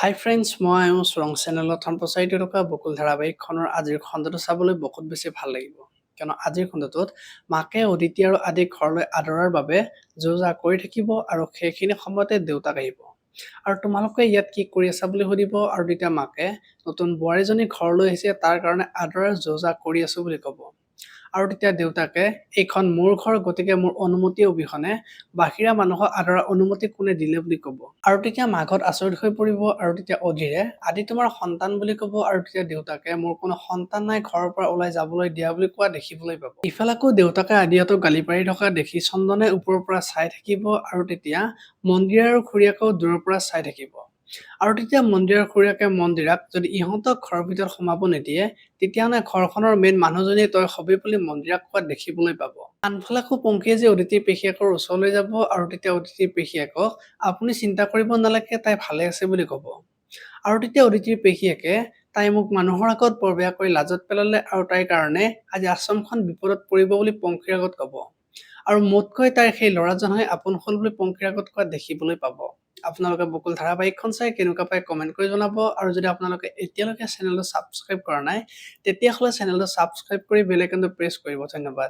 হাই friends, মই আয়ুষ ৰং চেনেলত সম্প্ৰচাৰিত থকা বকুল ধাৰাবাহিকখনৰ আজিৰ খণ্ডটো চাবলৈ বহুত বেছি ভাল লাগিব। কিয়নো আজিৰ খণ্ডটোত মাকে অদিতি আৰু আদিক ঘৰলৈ আদৰাৰ বাবে যো-জা কৰি থাকিব আৰু সেইখিনি সময়তে দেউতাক আহিব। আৰু তোমালোকে ইয়াত কি কৰি আছা বুলি সুধিব আৰু তেতিয়া মাকে নতুন বোৱাৰীজনী ঘৰলৈ আহিছে তাৰ কাৰণে আদৰাৰ যো-জা কৰি আছো বুলি ক'ব। আৰু তেতিয়া দেউতাকে এইখন মোৰ ঘৰ, গতিকে মোৰ অনুমতি অবিহনে বাহিৰা মানুহক আদৰাৰ অনুমতি কোনে দিলে বুলি ক'ব। আৰু তেতিয়া মাকত আচৰিত হৈ পৰিব আৰু তেতিয়া অধীৰে আদি তোমাৰ সন্তান বুলি ক'ব আৰু তেতিয়া দেউতাকে মোৰ কোনো সন্তান নাই, ঘৰৰ পৰা ওলাই যাবলৈ দিয়া বুলি কোৱা দেখিবলৈ পাব। ইফালে আকৌ দেউতাকে আদিহঁতক গালি পাৰি থকা দেখি চন্দনে ওপৰৰ পৰা চাই থাকিব আৰু তেতিয়া মন্দিৰা আৰু খুৰীয়েকেও দূৰৰ পৰা চাই থাকিব। আৰু তেতিয়া মন্দিৰৰ খুৰীয়েকে মন্দিৰাক যদি ইহঁতক ঘৰৰ ভিতৰত সোমাব নিদিয়ে তেতিয়াহ'লে ঘৰখনৰ মেইন মানুহজনীয়ে তই হবি বুলি মন্দিৰাক কোৱা দেখিবলৈ পাব। আনফালে আকৌ পংখীয়ে যে অদিতিৰ পেহীয়েকৰ ওচৰলৈ যাব আৰু তেতিয়া অদিতিৰ পেহীয়েকক আপুনি চিন্তা কৰিব নালাগে, তাই ভালে আছে বুলি ক'ব। আৰু তেতিয়া অদিতিৰ পেহীয়েকে তাই মোক মানুহৰ আগত বৰ বেয়াকৈ লাজত পেলালে আৰু তাইৰ কাৰণে আজি আশ্ৰমখন বিপদত পৰিব বুলি পংখীৰ আগত ক'ব। আৰু মোতকৈ তাইৰ সেই ল'ৰাজনহে আপোন হ'ল বুলি পংখীৰ আগত কোৱা দেখিবলৈ পাব। আপোনালোকে বকুল ধাৰাবাহিকখন চাই কেনেকুৱা পাই কমেণ্ট কৰি জনাব আৰু যদি আপোনালোকে এতিয়ালৈকে চেনেলটো ছাবস্ক্ৰাইব কৰা নাই তেতিয়াহ'লে চেনেলটো ছাবস্ক্ৰাইব কৰি বেল আইকনটো প্ৰেছ কৰিব। ধন্যবাদ।